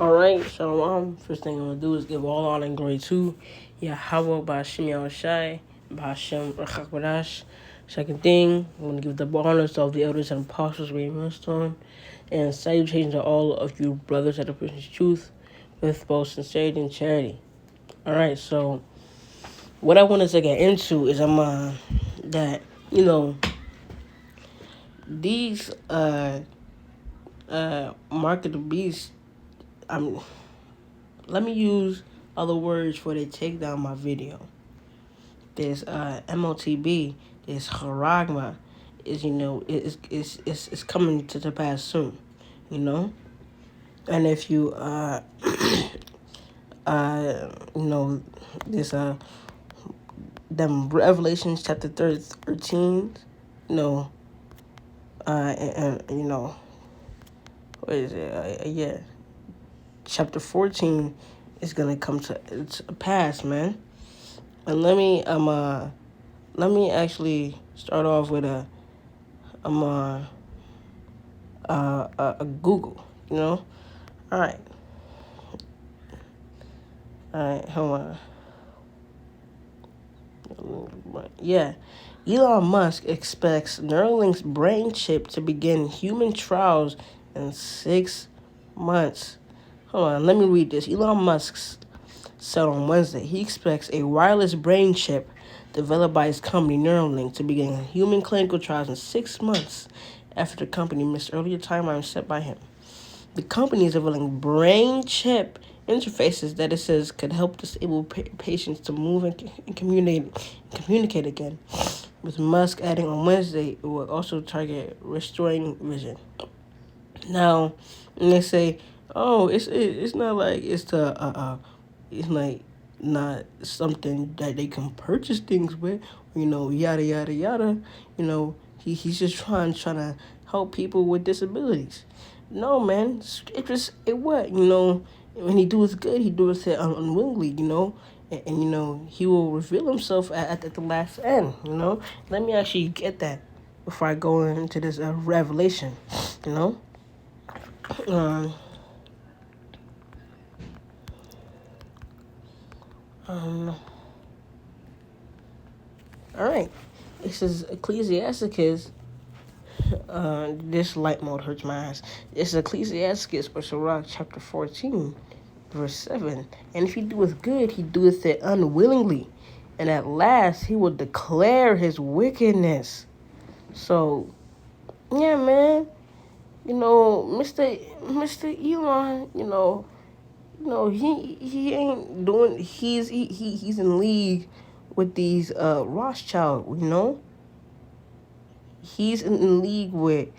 Alright, Shalom. First thing I'm going to do is give all honor and glory to Yahweh Ba'Shem Yahushai, Ba'Shem Rachakbadash. Second thing, I'm going to give the honors to all the elders and apostles we millstone, and salutation to all of you brothers at the Christian truth with both sincerity and charity. Alright, so what I wanted to get into is that, these mark of the beast, let me use other words for they take down my video. There's Motb, there's Haragma, is coming to pass soon, And if you there's them Revelations chapter 13, what is it? Chapter 14 is gonna come to pass, man. And let me actually start off with a Google, All right, hold on. Yeah, Elon Musk expects Neuralink's brain chip to begin human trials in 6 months. Hold on, let me read this. Elon Musk said on Wednesday he expects a wireless brain chip developed by his company Neuralink to begin human clinical trials in 6 months after the company missed earlier timelines set by him. The company is developing brain chip interfaces that it says could help disabled patients to move and communicate again. With Musk adding on Wednesday, it will also target restoring vision. Now, and they say, oh, it's not like it's like not something that they can purchase things with, yada yada yada. He's just trying to help people with disabilities. No, man, it what when he doeth good, he doeth it unwillingly, and he will reveal himself at the last end. Let me actually get that before I go into this revelation. Um, all right. This is Ecclesiasticus. This light mode hurts my eyes. This is Ecclesiasticus, or Sirach, chapter 14, verse 7. And if he doeth good, he doeth it unwillingly. And at last he will declare his wickedness. So, yeah, man. Mr. Elon, he ain't doing. He's in league with these Rothschild. He's in league with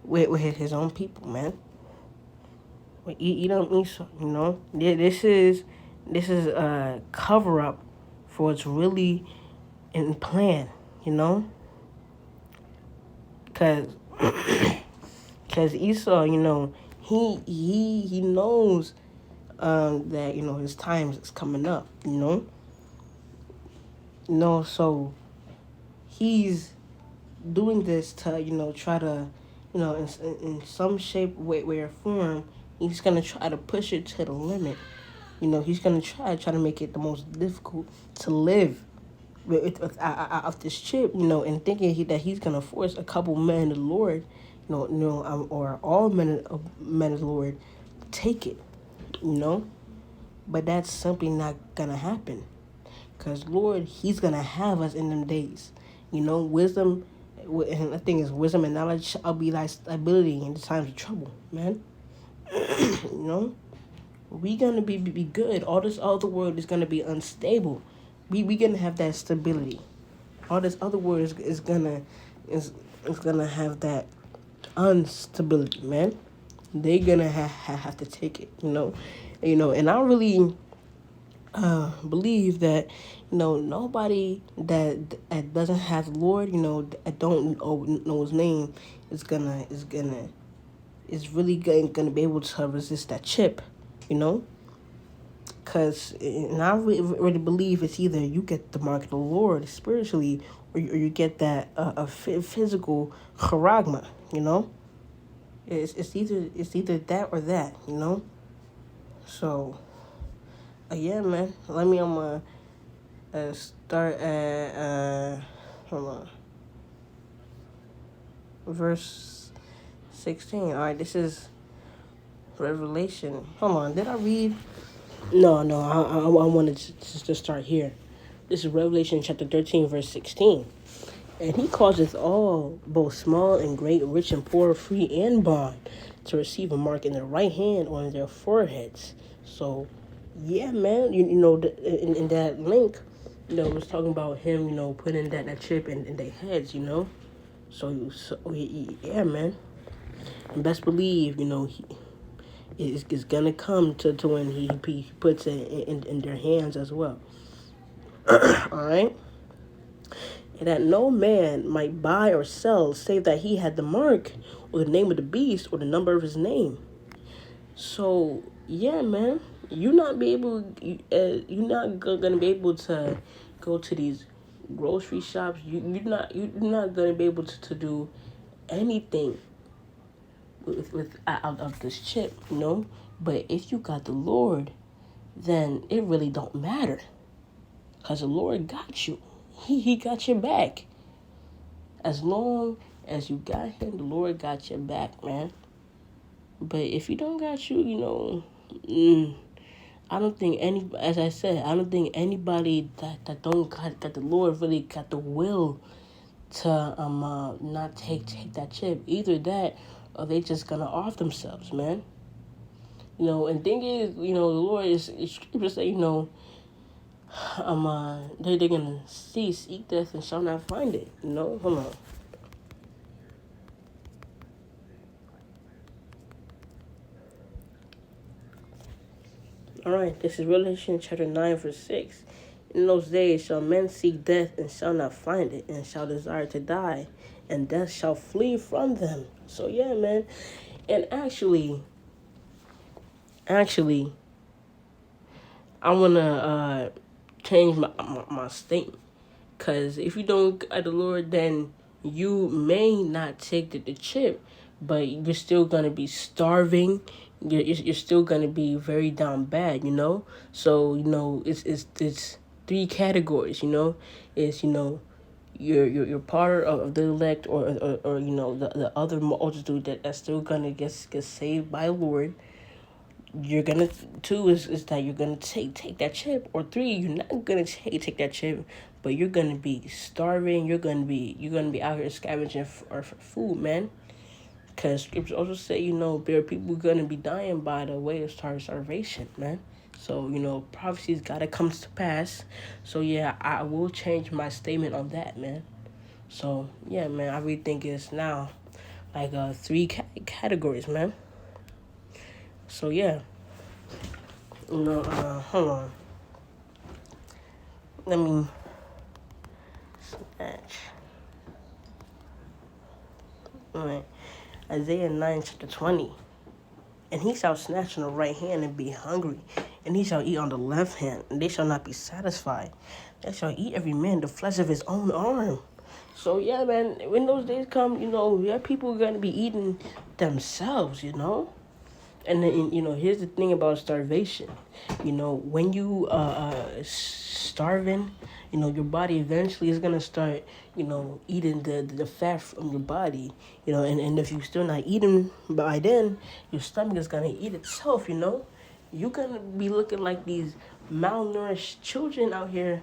his own people, man. You don't mean so, This is a cover up for what's really in plan, Cause Esau, he knows that his time is coming up, so he's doing this to try to in some shape, way or form, he's gonna try to push it to the limit. He's gonna try to make it the most difficult to live with this chip, and thinking that he's gonna force a couple men of the Lord, or all men of the Lord, take it, But that's simply not gonna happen, cause Lord, He's gonna have us in them days, wisdom. And the thing is, wisdom and knowledge shall be thy stability in the times of trouble, man. We gonna be good. All this other world is gonna be unstable. We gonna have that stability. All this other world is gonna have that instability, man. They gonna have to take it, And I really believe that nobody that doesn't have the Lord, that don't know His name, is really gonna be able to resist that chip, Because, and I really believe it's either you get the mark of the Lord spiritually, or you get that a physical charagma, It's either that or that, So, yeah, man. Let me start at hold on, verse 16. All right, this is Revelation. Hold on, did I read? No, no. I wanted to start here. This is Revelation chapter 13, verse 16. And he causeth all, both small and great, rich and poor, free and bond, to receive a mark in their right hand or in their foreheads. So, yeah, man, you know, in that link, it was talking about him, putting that chip in their heads, So, yeah, man. And best believe, it's gonna come to when he puts it in their hands as well. All right? And that no man might buy or sell save that he had the mark or the name of the beast or the number of his name. So yeah, man, you're not gonna be able to go to these grocery shops. You're not gonna be able to do anything with out of this chip. But if you got the Lord, then it really don't matter, cause the Lord got you. He got your back. As long as you got him, the Lord got your back, man. But if he don't got you, I don't think as I said, I don't think anybody that don't got the Lord really got the will to not take that chip. Either that, or they just gonna off themselves, man. And thing is, the Lord is scripture say, they're gonna seek death and shall not find it. Hold on. All right, this is Revelation chapter 9, verse 6. In those days shall men seek death and shall not find it, and shall desire to die, and death shall flee from them. So yeah, man. And actually, I wanna change my statement. Cause if you don't got the Lord, then you may not take the chip, but you're still gonna be starving. You're still gonna be very down bad. So it's three categories. It's you're part of the elect, or the other multitude that's still gonna get saved by the Lord. You're gonna two is that you're gonna take that chip, or three, you're not gonna take that chip, but you're gonna be starving. You're gonna be out here scavenging for food, man. Because scriptures also say, there are people gonna be dying by the way of starvation, man. So prophecies gotta come to pass. So yeah, I will change my statement on that, man. So yeah, man, I really think it's now like three categories, man. So yeah, hold on. Let me snatch. Alright. Isaiah 9, chapter 20. And he shall snatch on the right hand and be hungry, and he shall eat on the left hand, and they shall not be satisfied. They shall eat every man the flesh of his own arm. So yeah, man, when those days come, people are gonna be eating themselves. And then, here's the thing about starvation. When you starving, your body eventually is gonna start, eating the fat from your body. And if you're still not eating by then, your stomach is gonna eat itself. You're gonna be looking like these malnourished children out there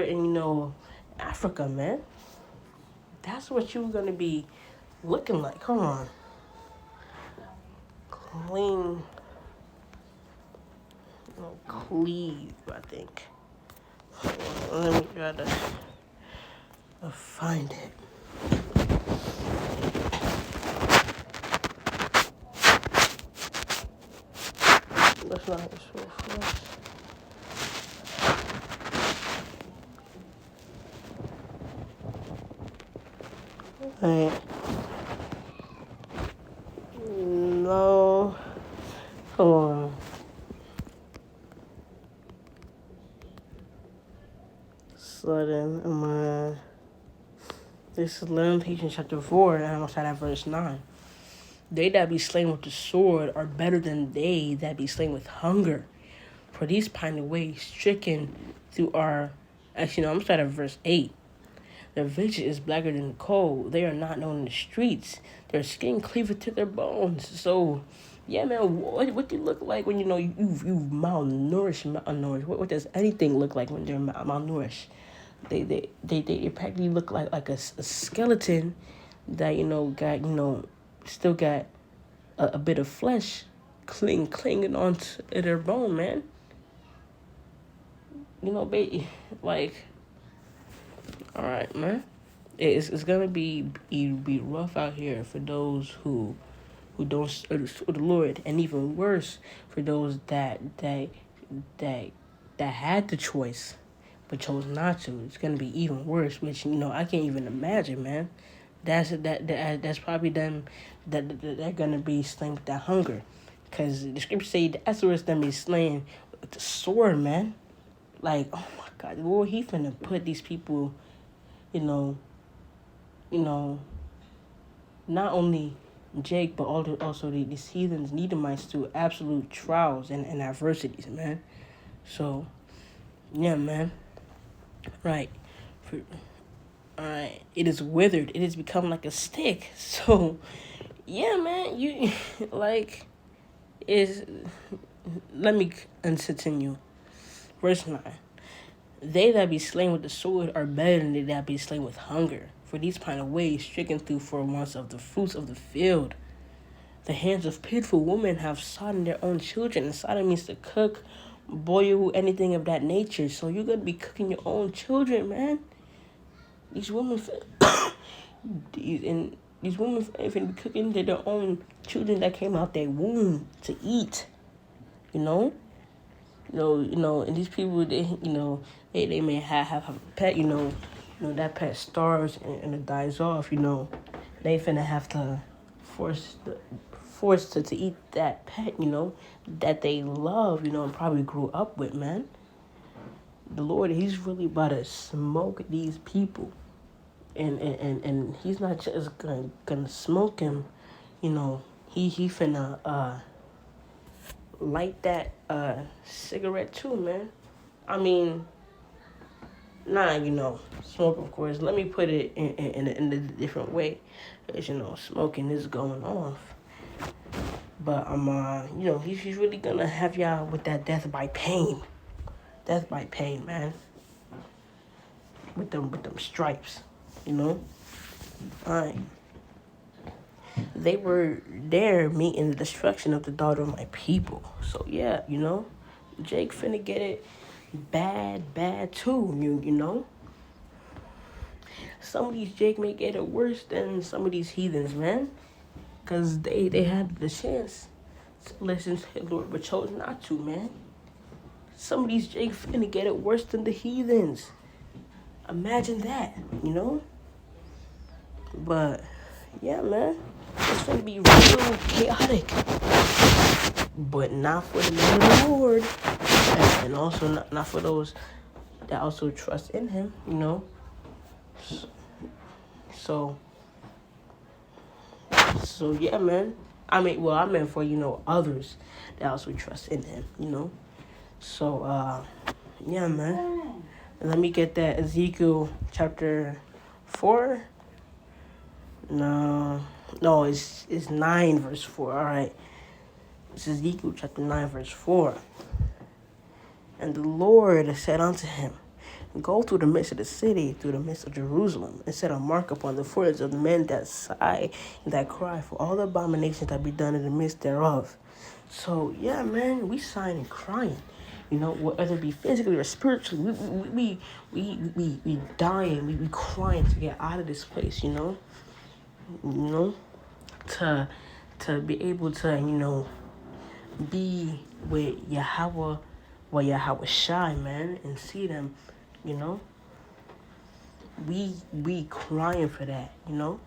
in, Africa, man. That's what you're gonna be looking like. Come on. Clean. Cleave, I think. Let me try to find it. That's not his full flesh. Alright. No. Hold on. Sudden. This is Lamentations chapter 4, and I'm gonna start at verse 9. They that be slain with the sword are better than they that be slain with hunger. For these pine away, stricken through our. Actually, no, I'm starting at verse 8. Their vision is blacker than coal. They are not known in the streets. Their skin cleaveth to their bones. So, yeah, man, what do you look like when you've malnourished? What does anything look like when they're malnourished? They practically look like a skeleton that got still got a bit of flesh clinging onto their bone, man. Like, all right, man. It's gonna be rough out here for those who don't serve the Lord, and even worse for those that had the choice but chose not to. It's gonna be even worse, which I can't even imagine, man. That's probably them that they're gonna be slain with that hunger, because the scripture say that's where it's gonna be slain with the sword, man. Like, oh my God, the Lord, He finna put these people, you know, you know, not only Jake, but also these heathens, Edomites, through absolute trials and adversities, man. So, yeah, man. Right. All right. It is withered. It has become like a stick. So, yeah, man. You like is. Let me continue. Verse 9. They that be slain with the sword are better than they that be slain with hunger. For these pine away, stricken through for wants of the fruits of the field. The hands of pitiful women have sodden their own children. And sodden means to cook, boil, anything of that nature. So you're going to be cooking your own children, man. These women, these women be cooking their own children that came out their womb to eat. And these people, they may have a pet, that pet starves and it dies off, they finna have to force to eat that pet, that they love, and probably grew up with, man. The Lord, He's really about to smoke these people. And He's not just gonna smoke him, he finna light that cigarette too, man. I mean, smoke, of course. Let me put it in a different way. Because, smoking is going off. But he's really gonna have y'all with that death by pain. Death by pain, man. With them stripes, Alright. They were there meeting the destruction of the daughter of my people. So yeah, Jake finna get it bad too, Some of these Jake may get it worse than some of these heathens, man. Because they had the chance to listen to the Lord, but chose not to, man. Some of these Jake finna get it worse than the heathens. Imagine that, But, yeah, man. It's gonna be real chaotic. But not for the man of the Lord. And also not for those that also trust in Him, So yeah, man. I meant for, others that also trust in Him, So, yeah, man. Let me get that Ezekiel chapter 4. No, it's 9 verse 4. All right. It's Ezekiel chapter 9 verse 4. And the Lord said unto him, Go through the midst of the city, through the midst of Jerusalem, and set a mark upon the foreheads of the men that sigh and that cry for all the abominations that be done in the midst thereof. So, yeah, man, we sighing and crying. Whether it be physically or spiritually, we dying, we crying to get out of this place, to be able to, be with Yahweh, Yahweh Shai, man, and see them, we crying for that, and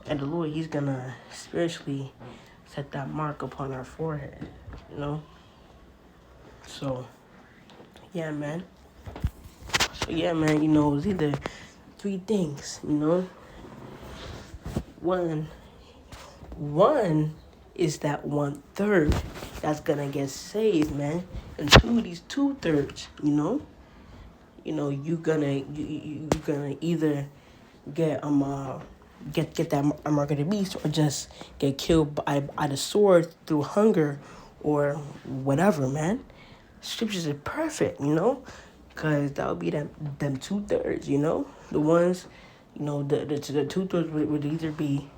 the Lord, He's gonna spiritually set that mark upon our forehead, So, yeah, man. It's either 3 things, One, one is that 1/3 that's gonna get saved, man. And these 2/3, you gonna either get get that mark of the beast, or just get killed by the sword through hunger or whatever, man. Scriptures are perfect, because that would be them 2/3, the ones, the 2/3 would either be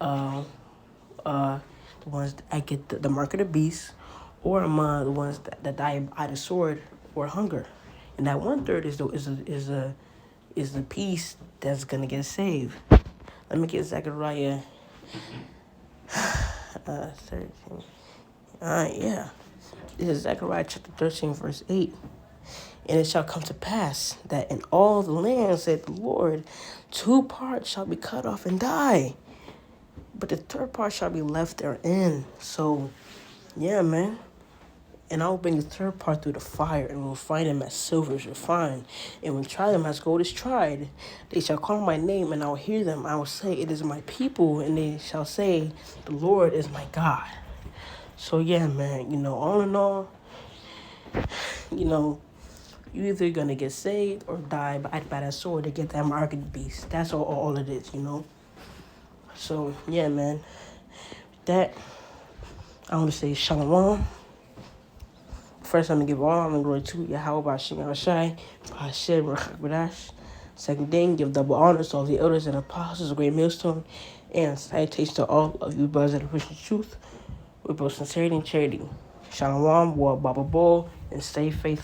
uh uh the ones that get the mark of the beast, or the ones that die by the sword or hunger, and that 1/3 is the piece that's gonna get saved. Let me get Zechariah 13. Yeah. This is Zechariah chapter 13, verse 8. And it shall come to pass that in all the land, said the Lord, 2 parts shall be cut off and die, but the 3rd part shall be left therein. So, yeah, man. And I will bring the 3rd part through the fire, and will find them as silver is refined, and will try them as gold is tried. They shall call my name, and I will hear them. I will say, it is my people, and they shall say, the Lord is my God. So, yeah, man, all in all, you either going to get saved or die by that sword to get that mark of the beast. That's all it is, So, yeah, man. That, I want to say shalom. First, I'm going to give all honor and glory to Yahweh Bashim Yahshai, Hashem Rachak. Second thing, give double honors to all the elders and apostles of Great Millstone, and salutations to all of you brothers that are pushing truth with both sincerity and charity. Shalom, war, Baba Bull, and stay faithful.